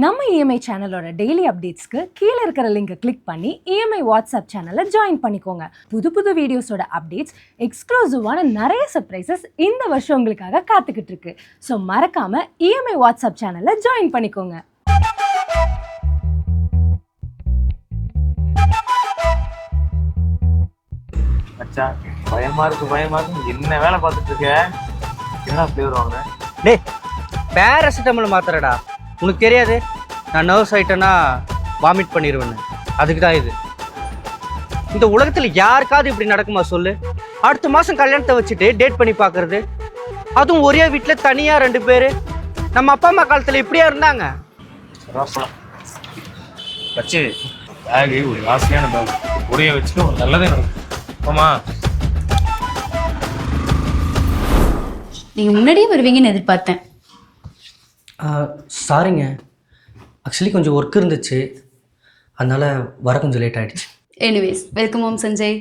நம்ம இஎம்ஐ சேனலோட டெய்லி அப்டேட்ஸ்க்கு கீழே இருக்கிற லிங்கை கிளிக் பண்ணி இஎம்ஐ வாட்ஸ்அப் சேனலை ஜாயின் பண்ணிக்கோங்க. புது வீடியோஸோட அப்டேட்ஸ், எக்ஸ்க்ளூசிவான நிறைய சர்ப்ரைசஸ் இந்த வருஷம் உங்களுக்காக காத்துக்கிட்டு இருக்கு. ஸோ மறக்காம இஎம்ஐ வாட்ஸ்அப் சேனலை ஜாயின் பண்ணிக்கோங்க. பயமா இருக்கு என்ன வேலை பார்த்துட்டு இருக்க? என்ன ஃப்ளேவர் வாங்குறேன்? டேய், பேராசிட்டமால் மாத்திரடா. உனக்கு தெரியாது நான் நர்வஸ் ஆகிட்டேன்னா வாமிட் பண்ணிடுவேன்னு. அதுக்கு தான் இது. இந்த உலகத்தில் யாருக்காவது இப்படி நடக்குமா சொல்லு? அடுத்த மாதம் கல்யாணத்தை வச்சுட்டு டேட் பண்ணி பார்க்கறது, அதுவும் ஒரே வீட்டில் தனியாக 2 பேர். நம்ம அப்பா அம்மா காலத்தில் இப்படியா இருந்தாங்க? வச்சு பேகு ஒரு ஆசையான பேக் ஒரே வச்சுட்டு ஒரு நல்லதே நடக்கும். ஆமா, நீங்கள் முன்னாடியே வருவீங்கன்னு எதிர்பார்த்தேன். சாரிங்க, ஆக்சுவலி கொஞ்சம் ஒர்க் இருந்துச்சு, அதனால் வர கொஞ்சம் லேட் ஆகிடுச்சு. Anyways, welcome home Sanjay.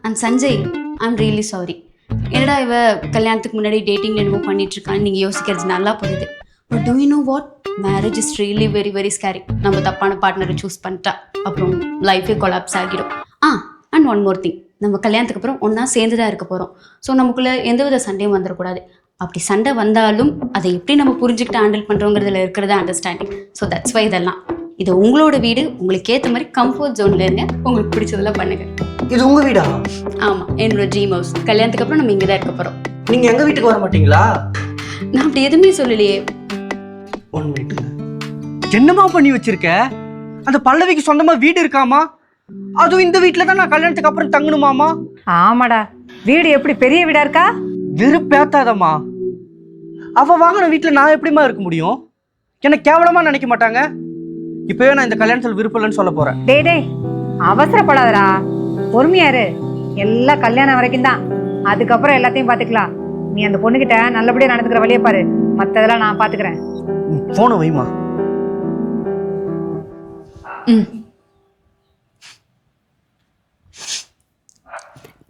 And Sanjay, I'm really sorry. என்னடா இவ கல்யாணத்துக்கு முன்னாடி டேட்டிங் என்னமோ பண்ணிகிட்ருக்கான்னு நீங்கள் யோசிக்கிறது நல்லா புரியுது. But do you know what? Marriage is really very very scary. நம்ம தப்பான பார்ட்னரை சூஸ் பண்ணிட்டா அப்புறம் லைஃபே கொலாப்ஸ் ஆகிடும். அண்ட் ஒன் மோர் திங், நம்ம கல்யாணத்துக்கு அப்புறம் ஒன்றா சேர்ந்து தான் இருக்க போகிறோம். ஸோ நமக்குள்ளே எந்தவித சண்டையும் வந்துடக்கூடாது. அப்படி சண்டை வந்தாலும் அதை எப்படி நம்ம புரிஞ்சுக்கிட்டு ஹேண்டில் பண்ணுறோங்கிறதுல இருக்கிறத அண்டர்ஸ்டாண்டிங். ஸோ தட்ஸ் வை இதெல்லாம். இது உங்களோட வீடு, உங்களுக்கு ஏற்ற மாதிரி கம்ஃபர்ட் ஜோனில் இருங்க, உங்களுக்கு பிடிச்சதெல்லாம் பண்ணுங்க. இது உங்கள் வீடா? ஆமாம், என்னோட ட்ரீம் ஹவுஸ். கல்யாணத்துக்கு அப்புறம் நம்ம இங்கே தான் இருக்க போகிறோம். நீங்கள் எங்கள் வீட்டுக்கு வர மாட்டீங்களா? நான் அப்படி எதுவுமே சொல்லலையே. 1 மினிட். என்னமா பண்ணி வச்சிருக்க? அந்த பல்லவிக்கு சொந்தமாக வீடு இருக்காமா? அதுவும் இந்த வீட்டில் தான் நான் கல்யாணத்துக்கு அப்புறம் தங்கணுமாமா? ஆமாடா, வீடு எப்படி பெரிய வீடா இருக்கா? வெறுப்பேத்தாதம்மா. அவ வாங்கின வீட்டில் நான் எப்படிமா இருக்க முடியும்? என்ன கேவலமா நினைக்க மாட்டாங்க? இப்பவே நான் இந்த கல்யாணத்தில் விருப்பம் இல்லைன்னு சொல்ல போறேன். டேய், அவசரப்படாதடா, பொறுமையாரு. எல்லாம் கல்யாணம் வரைக்கும் தான், அதுக்கப்புறம் எல்லாத்தையும் பாத்துக்கலாம். நீ அந்த பொண்ணுகிட்ட நல்லபடியா நடந்துக்கிற வழியை பாரு, மத்ததெல்லாம் நான் பாத்துக்கிறேன். போன வைமா.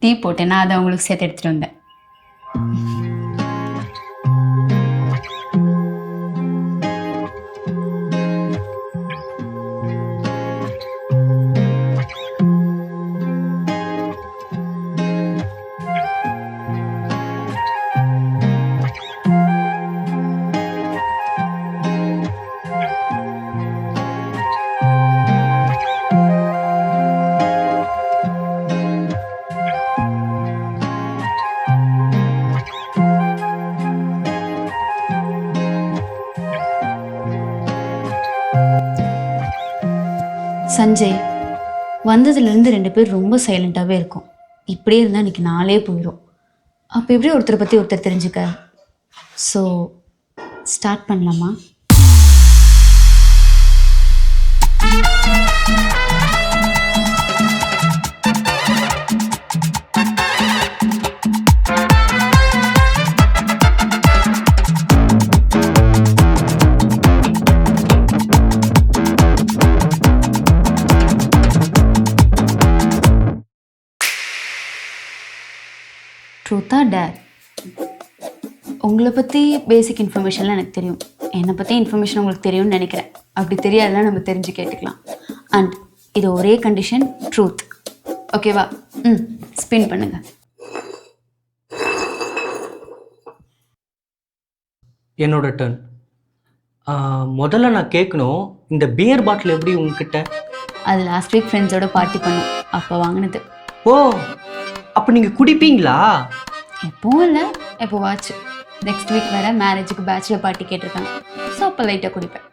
டீ போட்டேன், நான் அதை உங்களுக்கு சேர்த்து எடுத்துகிட்டு வந்தேன். சஞ்சய், வந்ததுலேருந்து 2 பேர் ரொம்ப சைலண்ட்டாகவே இருக்கும். இப்படியே இருந்தால் இன்றைக்கி நாளே போயிடும். அப்போ எப்படி ஒருத்தரை பற்றி ஒருத்தர் தெரிஞ்சுக்க? ஸோ ஸ்டார்ட் பண்ணலாமா? ட்ரூத்தா டேர்? உங்களை பற்றி பேசிக் இன்ஃபர்மேஷன்லாம் எனக்கு தெரியும், என்னை பற்றி இன்ஃபர்மேஷன் உங்களுக்கு தெரியும்னு நினைக்கிறேன். அப்படி தெரியாதெல்லாம் நம்ம தெரிஞ்சு கேட்டுக்கலாம். அண்ட் இது ஒரே கண்டிஷன், ட்ரூத். ஓகேவா? ஸ்பின் பண்ணுங்க. என்னோட டர்ன். முதல்ல நான் கேட்கணும், இந்த பியர் பாட்டில் எப்படி உங்ககிட்ட? அது லாஸ்ட் வீக் ஃப்ரெண்ட்ஸோட பார்ட்டி பண்ணோம், அப்போ வாங்கினது. ஓ, அப்போ நீங்கள் குடிப்பீங்களா? எப்பவும் இல்லை, எப்போ வாட்ச். நெக்ஸ்ட் வீக் வேறு மேரேஜுக்கு பேச்சுலர் பார்ட்டி கேட்டிருக்காங்க, ஸோ அப்போ லைட்டாக குடிப்பேன்.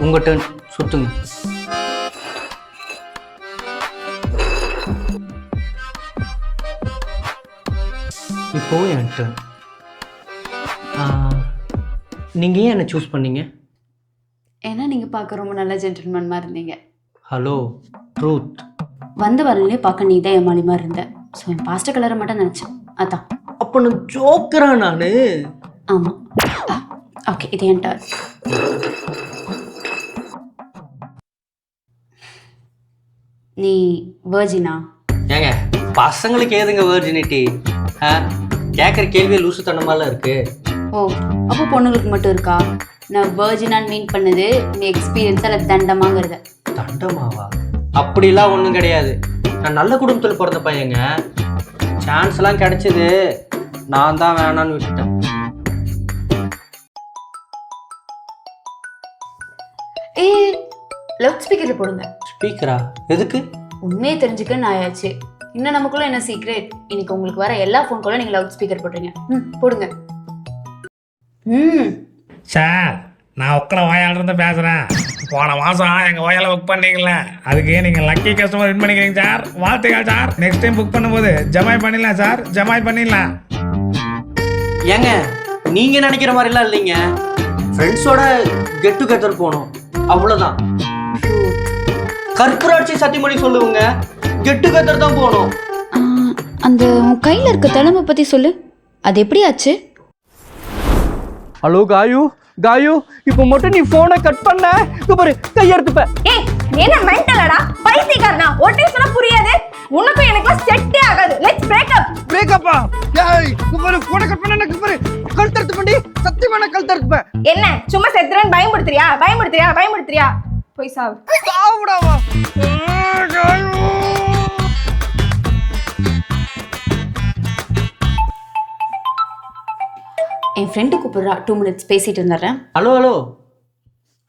உங்கள் டர்ன், சுற்றுங்க. இப்போ என் டர்ன். நீங்கள் ஏன் என்னை சூஸ் பண்ணீங்க? ஏன்னா நீங்கள் பார்க்க ரொம்ப நல்ல ஜென்டில்மேன் மாதிரி இருந்தீங்க. Hello, truth. வந்த வரலே பார்க்க நீ தான் என் மாதிரி இருந்த. ஸோ என் பாஸ்டர் கலரை மட்டும் நினச்சேன், அதான். அப்போ நான் ஜோக்கரா? நான் ஆமாம். ஓகே, இது என் டர்ன். நீ வர்ஜினா? ஏங்க, பசங்களுக்கு ஏதுங்க வெர்ஜினிட்டி? கேட்குற கேள்வியை லூசுத்தனமாலாம் இருக்கு. ஓ அப்போ பொண்ணுங்களுக்கு மட்டும் இருக்கா? நான் வேர்ஜினான்னு மீன் பண்ணது நீ எக்ஸ்பீரியன்ஸாக இல்லை தண்டமாங்கிறத. தண்டமாவா? அப்படிலாம் ஒன்றும் கிடையாது. நான் நல்ல குடும்பத்தில் பிறந்த பையங்க. சான்ஸ் எல்லாம் கிடைச்சது, நான் தான் வேணான்னு விட்டுட்டேன். லவுட் ஸ்பீக்கரில் போடுங்க. ஸ்பீக்கரா? எதுக்கு? உண்மையை தெரிஞ்சுக்க நான் ஆயாச்சு. இன்னும் நமக்குள்ள என்ன சீக்ரெட்? இன்னைக்கு உங்களுக்கு வர எல்லா ஃபோன் காலும் நீங்கள் லவுட் ஸ்பீக்கர் போடுறீங்க. போடுங்க. சார், நான் உக்கட வாயாலிருந்து பேசுகிறேன். போன மாதம் எங்கள் வாயால் புக் பண்ணீங்களே, அதுக்கு நீங்கள் லக்கி கஸ்டமர் வின் பண்ணிக்கிறீங்க சார். வாழ்த்துக்கள் சார். நெக்ஸ்ட் டைம் புக் பண்ணும்போது ஜமாய் பண்ணிடலாம் சார், ஜமாய் பண்ணிடலாம். ஏங்க நீங்கள் நினைக்கிற மாதிரிலாம் இல்லைங்க. ஃப்ரெண்ட்ஸோட கெட் டுகெதர் போகணும், அவ்வளோதான். கற்பூராட்சி சத்தியமணி சொல்லுவங்க, கெட் டுகெதர் தான் போகணும். அந்த உன் கையில் இருக்க தலைமை பற்றி சொல்லு, அது எப்படி ஆச்சு? ஹலோ காயு, காயு இப்போ மட்டும் நீ போனை கட் பண்ண பாரு கையெடுத்துப்ப. ஏய் என்ன மென்டலடா, பைத்தியக்காரனா? ஒட்டே சொன்னா புரியாது. உனக்கும் எனக்கும் செட்டே ஆகாது. Let's break up. பிரேக் அப்பா? ஏய் பாரு போனை கட் பண்ண எனக்கு பாரு கழுத்தறுத்து பண்ணி சத்தியமான கழுத்தறுத்துப்ப. என்ன சும்மா செத்துறேன்னு பயமுடுத்துறியா? போய் சாவுடாவா. என் ஃப்ரெண்டு கூப்பிடுறா, 2 minutes பேசிட்டு வந்துடுறேன். ஹலோ ஹலோ,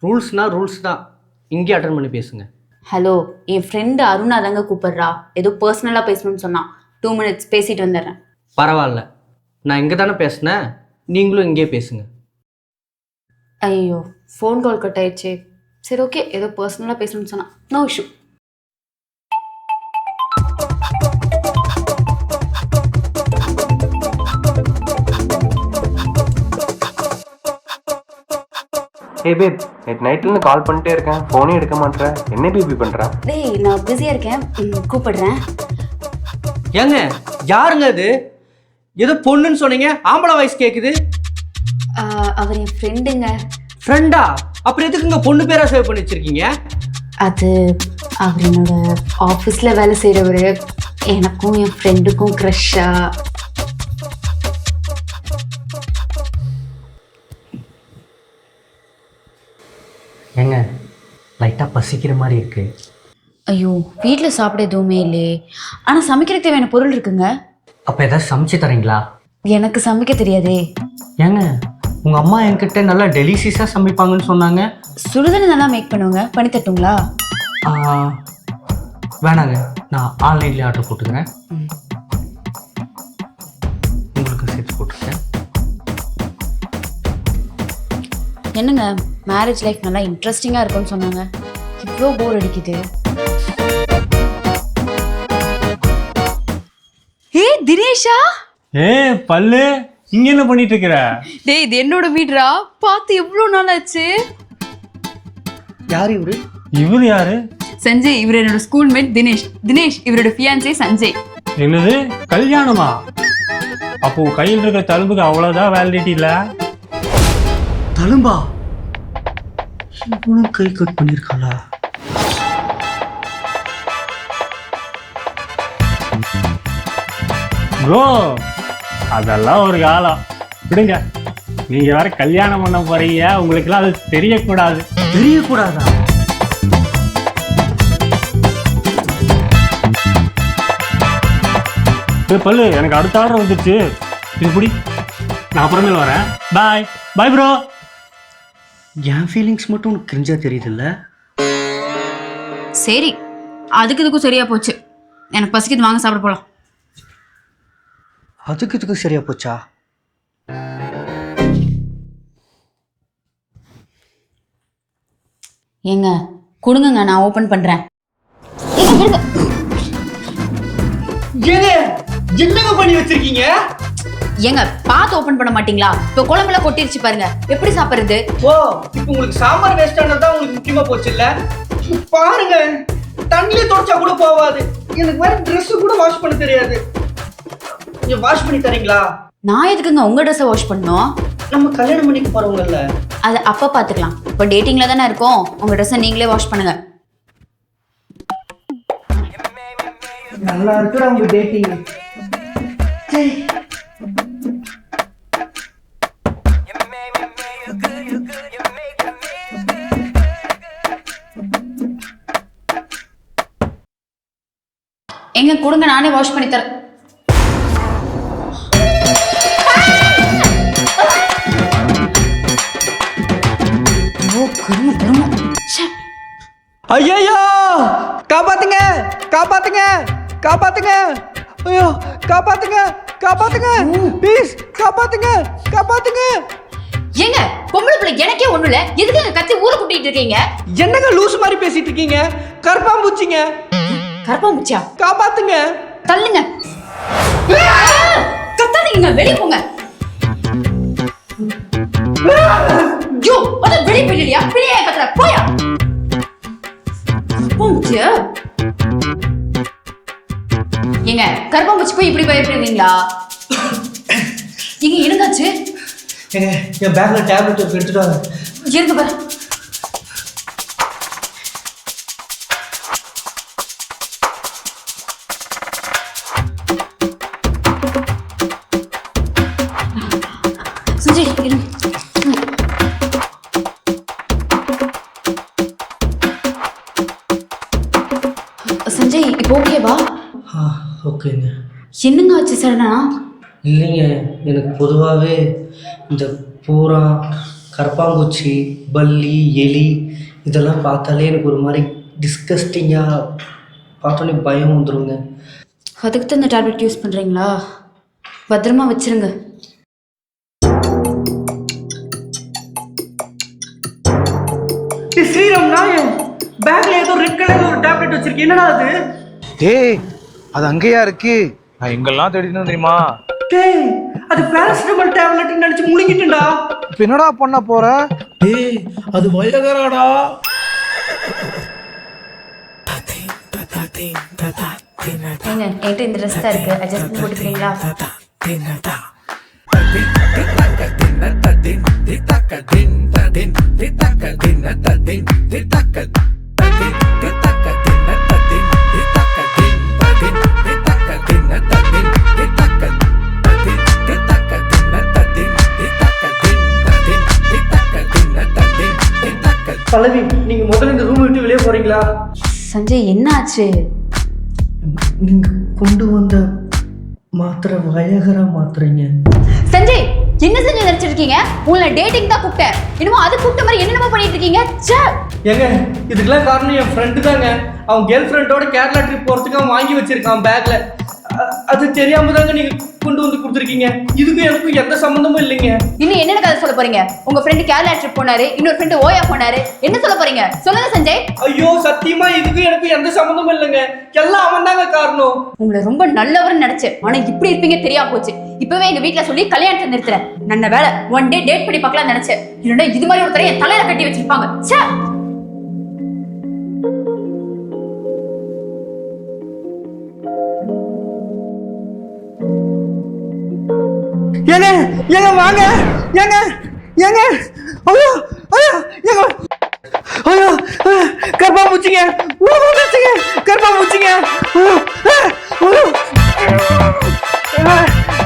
ரூல்ஸ்னா ரூல்ஸ் தான், இங்கே அட்டன் பண்ணி பேசுங்க. ஹலோ, என் ஃப்ரெண்டு அருணா தாங்க கூப்பிடுறா, ஏதோ பர்சனலாக பேசணும்னு சொன்னான். 2 minutes பேசிட்டு வந்துடுறேன். பரவாயில்ல, நான் இங்கே தானே பேசினேன், நீங்களும் இங்கே பேசுங்க. ஐயோ ஃபோன் கால் கட் ஆயிடுச்சு. சரி ஓகே, ஏதோ பர்சனலாக பேசணும்னு சொன்னான். No issue. ஏய் பேப், நேற்று நைட்லேருந்து கால் பண்ணிட்டே இருக்கேன், ஃபோனே எடுக்க மாட்டேன். என்ன பேபி பண்ணுறா? டேய் நான் பிஸியாக இருக்கேன், கூப்பிடுறேன். ஏங்க யாருங்க அது? ஏதோ பொண்ணுன்னு சொன்னீங்க, ஆம்பளை வாய்ஸ் கேட்குது. அவர் என் ஃப்ரெண்டுங்க. ஃப்ரெண்டா? அப்புறம் எதுக்குங்க பொண்ணு பேரா சேவ் பண்ணி வச்சிருக்கீங்க? அது அவர் என்னோட ஆஃபீஸில் வேலை செய்கிறவர். எனக்கும் என் ஃப்ரெண்டுக்கும் க்ரஷ்ஷா. ஏங்க லைட்டாக பசிக்கிற மாதிரி இருக்கு. ஐயோ வீட்டில் சாப்பிட எதுவுமே இல்லையே, ஆனால் சமைக்கிறதுக்கு தேவையான பொருள் இருக்குங்க. அப்போ ஏதாவது சமைச்சு தரீங்களா? எனக்கு சமைக்க தெரியாதே. ஏங்க உங்கள் அம்மா என்கிட்ட நல்லா டெலிஷியஸாக சமைப்பாங்கன்னு சொன்னாங்க. சுடுதண்ணி நல்லா மேக் பண்ணுவாங்க, பண்ணி தட்டுங்களா? வேணாங்க, நான் ஆன்லைன்லேயே ஆர்டர் போட்டுக்கிறேன். உங்களுக்கு சேர்த்து போட்டுருக்கேன். என்னங்க மேரேஜ் லைஃப் நல்லா இன்ட்ரெஸ்டிங்காக இருக்கும்னு சொன்னாங்க, இவ்வளோ போர் அடிக்குது. ஹே தினேஷா. பல்லு, இங்க என்ன பண்ணிட்டு இருக்கிற? டேய் இது என்னோட வீடுடா, பார்த்து எவ்வளோ நாள் ஆச்சு. யார் இவரு? இவரு யாரு? சஞ்சய், இவர் என்னோட ஸ்கூல்மேட் தினேஷ். தினேஷ் இவரோட ஃபியான்சே சஞ்சய். என்னது கல்யாணமா? அப்போ கையில் இருக்கிற தழும்புக்கு அவ்வளவுதான் வேலிடிட்டி இல்ல? தழும்பா? இவனும் கை கட் பண்ணிருக்காளா? ப்ரோ அதெல்லாம் ஒரு காலம் விடுங்க. நீங்க வேற கல்யாணம் பண்ண போறீங்க, உங்களுக்குலாம் அது தெரியக்கூடாது. தெரியக்கூடாதா? பல்லு, எனக்கு அடுத்த ஆர்டர் வந்துருச்சு, இது புடி. நான் அப்புறமேல வரேன். பாய் பாய் ப்ரோ. என் ஃபீலிங்ஸ் மட்டும் உனக்கு கிரிஞ்சா தெரியுதுல்ல? சரி, அதுக்கு இதுக்கும் சரியா போச்சு. எனக்கு பசிக்குது, வாங்க சாப்பிட போலாம். அதுக்கு இதுக்கு சரியா போச்சா? ஏங்க கொடுங்க, நான் ஓபன் பண்றேன். என்னங்க பண்ணி வச்சிருக்கீங்க? ஏங்க பார்த்து ஓபன் பண்ண மாட்டீங்களா? இப்போ குழம்புல கொட்டிருச்சு பாருங்க, எப்படி சாப்பிடுறது? ஓ, இப்போ உங்களுக்கு சாம்பார் வேஸ்ட் ஆனது உங்களுக்கு முக்கியமா போச்சு இல்ல? பாருங்க, தண்ணியில தொடச்சா கூட போவாது. எனக்கு வேற ட்ரெஸ் கூட வாஷ் பண்ண தெரியாது. கொஞ்சம் வாஷ் பண்ணி தரீங்களா? நான் எதுக்குங்க உங்க ட்ரெஸ்ஸை வாஷ் பண்ணோம்? நம்ம கல்யாணம் பண்ணிக்க போறவங்கல்ல. அது அப்ப பாத்துக்கலாம். இப்போ டேட்டிங்ல தானே இருக்கோம், உங்க ட்ரெஸ்ஸை நீங்களே வாஷ் பண்ணுங்க. நல்லா இருக்குடா உங்க டேட்டிங். எங்க கொடுங்க, நானே வாஷ் பண்ணி தரேன். ஓ கரும கரும. ச்சே. ஐயோ காப்பாத்துங்க காப்பாத்துங்க காப்பாத்துங்க, ஐயோ காப்பாத்துங்க காப்பாத்துங்க, ப்ளீஸ் காப்பாத்துங்க காப்பாத்துங்க. ஏங்க பொம்பளை பிள்ளை எனக்கே ஒண்ணு இல்ல, எதுக்கு கத்தி ஊரை கூட்டிட்டு இருக்கீங்க? என்னங்க லூஸ் மாதிரி பேசிட்டு இருக்கீங்க? கருப்பாம்பூச்சிங்க. கரப்பாம்பூச்சியா? காப்பாத்துங்க. தள்ளுங்க. கத்தாதீங்க, வெளிய போங்க. யோ அத வெளிய போயிடுறியா? வெளிய கத்துற போயா. கரப்பாம்பூச்சியா? ஏங்க கரப்பாம்பூச்சி போய் இப்படி பயப்படுறீங்களா? ஏங்க என்னதாச்சு? ஏங்க என் பேக்ல டேப்லெட் எடுத்துட்டு வாங்க. இருங்க பாரு. சஞ்சய் இருங்க. சஞ்சய் இப்போ ஓகேவா? ஓகேங்க. என்னங்க ஆச்சு சடனா? இல்லைங்க, எனக்கு பொதுவாகவே இந்த பூரா, கரப்பாம்பூச்சி, பல்லி, எலி இதெல்லாம் பார்த்தாலே எனக்கு ஒரு மாதிரி டிஸ்கஸ்டிங்காக பார்த்தோன்னே பயம் வந்துடுங்க. அதுக்கு தான் இந்த டேப்லெட் யூஸ் பண்ணுறீங்களா? பத்திரமா வச்சிருங்க. ஸ்ரீராம் நாயே, பேக்ல ஏதோ ரெட் கலர்ல ஒரு டேப்லெட் வச்சிருக்கேன், என்னடா அது? டேய் அது அங்கேயா இருக்கு? நான் எங்கெல்லாம் தேடினேன் தெரியுமா? டேய் அது பாராசிட்டமால் டேப்லெட் நினைச்சு முழுங்கிட்டேன்டா. இப்போ என்னடா பண்ண போற? டேய் அது வயகராடா. ஏங்க என்கிட்ட இந்த ட்ரெஸ் தான் இருக்கு, அட்ஜஸ்ட் பண்ணி போட்டுக்கிறீங்களா? பல்லவி, நீங்க முதல்ல இந்த ரூம் விட்டு வெளியே போறீங்களா? சஞ்சய் என்ன ஆச்சு? நீங்க கொண்டு வந்த மாத்திரை வயகரா மாத்திரைங்க. சஞ்சய் என்ன செஞ்சு நினைச்சிருக்கீங்க? உங்களை டேட்டிங் தான் கூப்பிட்டேன், இன்னும் அது கூப்பிட்ட மாதிரி என்னென்னமோ பண்ணிட்டு இருக்கீங்க. ச்சே. ஏங்க இதுக்கெல்லாம் காரணம் என் ஃப்ரெண்டு தாங்க. அவன் கேர்ள் ஃப்ரெண்டோட கேரளா ட்ரிப் போறதுக்கு அவன் வாங்கி வச்சிருக்கான் பேக்ல. அது தெரியாம தாங்க நீங்க கொண்டு வந்து கொடுத்துருக்கீங்க. இதுக்கும் எனக்கும் எந்த சம்மந்தமும் இல்லைங்க. இன்னும் என்ன கதை சொல்ல போறீங்க? உங்க ஃப்ரெண்டு கேரளா ட்ரிப் போனாரு, இன்னொரு ஃப்ரெண்டு ஓயா போனாரு, என்ன சொல்ல போறீங்க? சொல்லுங்க சஞ்சய். ஐயோ சத்தியமா இதுக்கும் எனக்கும் எந்த சம்மந்தமும் இல்லைங்க. எல்லாம் அவன் தாங்க காரணம். உங்களை ரொம்ப நல்லவர்னு நினைச்சேன், ஆனா இப்படி இருப்பீங்க தெரியாம போச்சு. இப்பவே எங்க வீட்டுல சொல்லி கல்யாணத்தை நிறுத்துறேன். நல்ல வேலை ஒன் டே டேட் பண்ணி பார்க்கலாம் நினைச்சேன். இல்லைன்னா இது மாதிரி ஒருத்தரை என் தலையில கட்டி வச்சிருப்பாங்க. ச்சே. ஏங்க ஏங்க வாங்க, ஏங்க ஏங்க, ஐயோ ஐயோ ஏங்க, ஐயோ கர்ப்பாம்பூச்சிங்க, வந்துச்சுங்க கர்ப்பாம்பூச்சிங்க,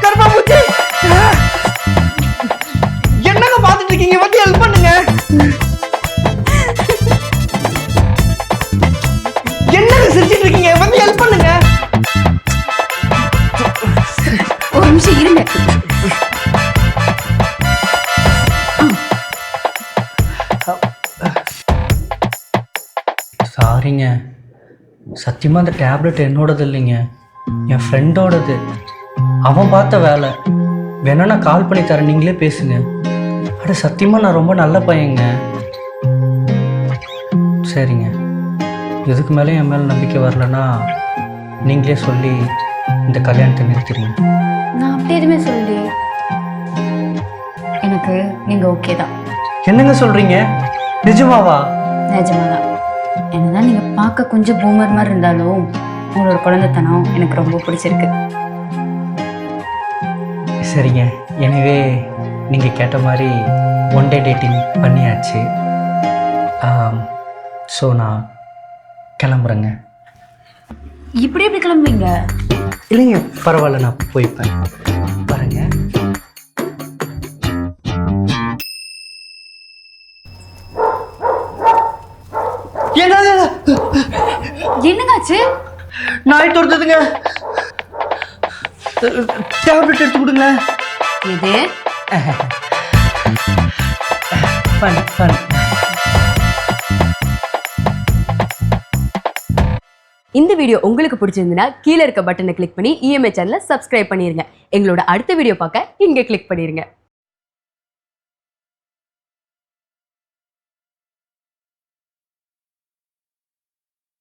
கர்ப்பாம்பூச்சி. என்னங்க பார்த்துட்டு இருக்கீங்க? வந்து ஹெல்ப் பண்ணுங்க. என்னங்க சிரிச்சிட்டு இருக்கீங்க? வந்து ஹெல்ப் பண்ணுங்க. ஒரு நிமிஷம் இருங்க. சாரிங்க, சத்தியமாக அந்த டேப்லெட் என்னோடது இல்லைங்க, என் ஃப்ரெண்டோடது. அவன் பார்த்த வேலை. வேணா நான் கால் பண்ணி தரேன், நீங்களே பேசுங்க. அட சத்தியமாக நான் ரொம்ப நல்ல பையங்க. சரிங்க, இதுக்கு மேலே என் மேலே நம்பிக்கை வரலன்னா நீங்களே சொல்லி இந்த கல்யாணத்தை நிறுத்திடுங்க. நான் அப்படி எதுவுமே சொல்லி, எனக்கு நீங்க ஓகே தான். என்னங்க சொல்கிறீங்க? நிஜமாவா? நிஜமாதான். என்னதான் நீங்க பார்க்க கொஞ்சம் பூமர் மாதிரி இருந்தாலும் உங்களோட குழந்தைத்தனம் எனக்கு ரொம்ப பிடிச்சிருக்கு. சரிங்க, எனவே நீங்கள் கேட்ட மாதிரி ஒன் டே டேட்டிங் பண்ணியாச்சு. ஸோ நான் கிளம்புறேங்க. இப்படி எப்படி கிளம்புவீங்க? இல்லைங்க பரவாயில்ல, நான் போய்ப்பேன். பாருங்க. என்னங்காச்சு? நாய் துரத்துதுங்க. டேப்லெட் எடுத்து கொடுங்க. எது? Fun fun. இந்த வீடியோ உங்களுக்கு பிடிச்சிருந்ததுன்னா கீழே இருக்க பட்டனை கிளிக் பண்ணி இஎம்ஐ சேனலை சப்ஸ்கிரைப் பண்ணிருங்க. எங்களோட அடுத்த வீடியோ பார்க்க இங்கே கிளிக் பண்ணிருங்க.